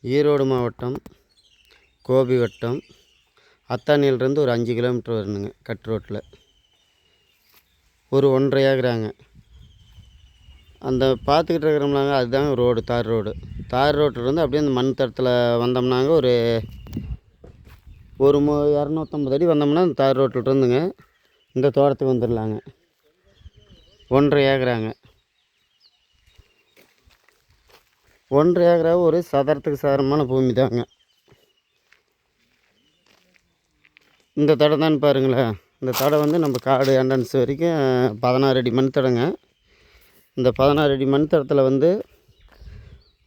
ஈரோடு மாவட்டம் கோபி வட்டம் அத்தானியிலிருந்து ஒரு 5 கிலோமீட்டர் வரணுங்க. கட் ரோட்டில் ஒரு 1.5 ஏக்கராங்க. அந்த பார்த்துக்கிட்டு இருக்கிறோம்னாங்க, அதுதாங்க ரோடு, தார் ரோடு. தார் ரோட்டிலேருந்து அப்படியே அந்த மண் தடத்தில் வந்தோம்னாங்க, ஒரு 250 அடி வந்தோம்னா அந்த தார் ரோட்டில் இந்த தோட்டத்துக்கு வந்துடலாங்க. 1.5 ஏக்கராங்க. 1.5 ஏக்கரா ஒரு சதுரத்துக்கு சதுரமான பூமி தாங்க. இந்த தடம் தான் பாருங்களேன். இந்த தடம் நம்ம காடு என்ட்ரன்ஸ் வரைக்கும் 16 அடி மண் தடங்க. இந்த 16 அடி மண் தடத்தில்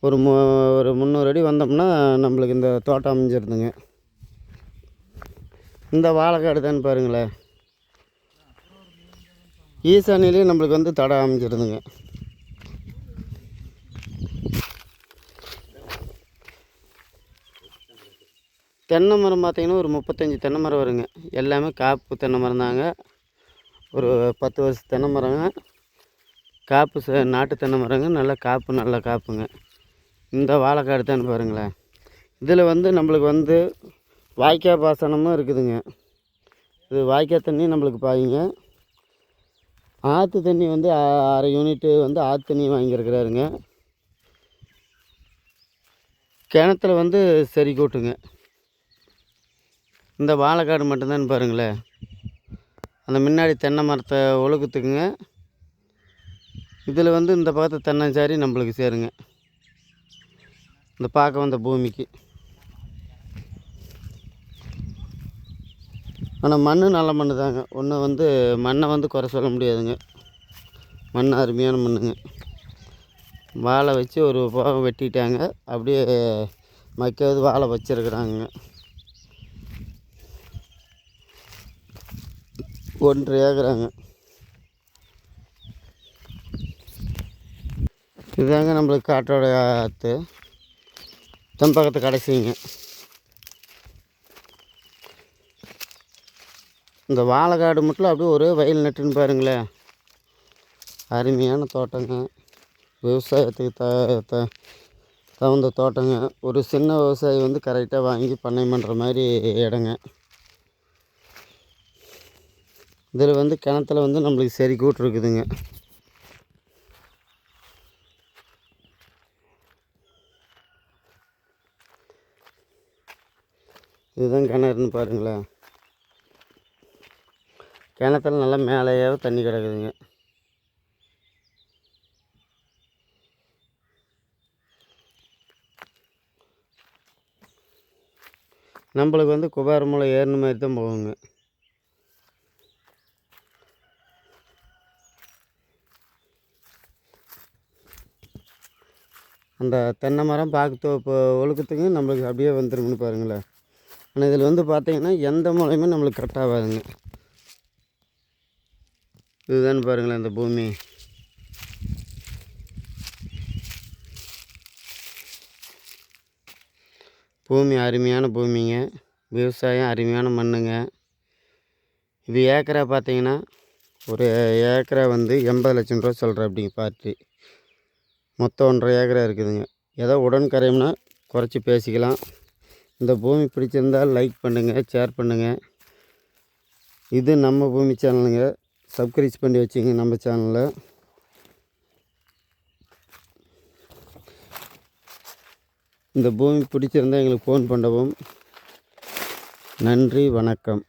ஒரு 300 அடி வந்தோம்னா நம்மளுக்கு இந்த தோட்டம் அமைஞ்சிருதுங்க. இந்த வாழைக்காடு தான் பாருங்களேன். ஈசானிலேயே நம்மளுக்கு தடம் அமைஞ்சிருதுங்க. தென்னை மரம் பார்த்திங்கன்னா ஒரு 35 தென்னை மரம் வருங்க. எல்லாமே காப்பு தென்னை மரம் தாங்க. ஒரு 10 வருஷம் தென்னை மரங்க. காப்பு நாட்டு தென்னை மரங்க. நல்ல காப்புங்க. இந்த வாழைக்காடு தான் பாருங்களேன். இதில் நம்மளுக்கு வாய்க்கால் பாசனமும் இருக்குதுங்க. இது வாய்க்கால் தண்ணி நம்மளுக்கு பாயுங்க. ஆற்று தண்ணி 1/2 யூனிட்டு ஆற்று தண்ணி வாங்கியிருக்கிறாருங்க. கிணத்துல சரி கூட்டுங்க. இந்த வாழைக்காடு மட்டும்தான் பாருங்களேன். அந்த முன்னாடி தென்னை மரத்தை ஒழுக்கத்துக்குங்க. இதில் இந்த பக்கத்து தென்னஞ்சாரி நம்மளுக்கு சேருங்க. இந்த பார்க்க வந்த பூமிக்கு. ஆனால் மண் நல்ல மண் தாங்க. மண்ணை குறை சொல்ல முடியாதுங்க. மண் அருமையான மண்ணுங்க. வாழை வச்சு ஒரு போகம் வெட்டிட்டாங்க. அப்படியே மக்காவது வாழை வச்சுருக்குறாங்க. 1.5 ஏக்கராங்க. இதுதாங்க நம்மளுக்கு காட்டோட ஆற்று. தென்பக்கத்து கடைசிங்க. இந்த வாழைக்காடு மட்டும் அப்படியே ஒரே வயல் நட்டுன்னு பாருங்களேன். அருமையான தோட்டங்க. விவசாயத்துக்கு தகுந்த தோட்டங்க. ஒரு சின்ன விவசாயி கரெக்டாக வாங்கி பண்ணை பண்ணுற மாதிரி இடங்க. இதில் கிணத்துல நம்மளுக்கு சரி கூட்டு இருக்குதுங்க. இதுதான் கிணறுன்னு பாருங்களேன். கிணத்துல நல்லா மேலேயே தண்ணி கிடக்குதுங்க. நம்மளுக்கு குபாரமலை ஏறின மாதிரி தான் போகுங்க. அந்த தென்னை மரம் பாக்கு ஒழுக்கத்துக்கு நம்மளுக்கு அப்படியே வந்துருமுன்னு பாருங்களேன். ஆனால் இதில் பார்த்திங்கன்னா எந்த மூலையுமே நம்மளுக்கு கட் ஆகாதுங்க. இதுதான் பாருங்களேன் இந்த பூமி. பூமி அருமையான பூமிங்க. விவசாயம் அருமையான மண்ணுங்க. இது ஏக்கரா பார்த்திங்கன்னா ஒரு ஏக்கரா 80 லட்சம் ரூபா சொல்கிறேன். அப்படிங்க பார்த்து மொத்தம் 1.5 ஏக்கரா இருக்குதுங்க. ஏதோ உடன் கரையும்னா குறைச்சி பேசிக்கலாம். இந்த பூமி பிடிச்சிருந்தால் லைக் பண்ணுங்கள், ஷேர் பண்ணுங்கள். இது நம்ம பூமி சேனலுங்க. சப்ஸ்கிரைப் பண்ணி வச்சுங்க நம்ம சேனலில். இந்த பூமி பிடிச்சிருந்தால் எங்களுக்கு ஃபோன் பண்ணவும். நன்றி, வணக்கம்.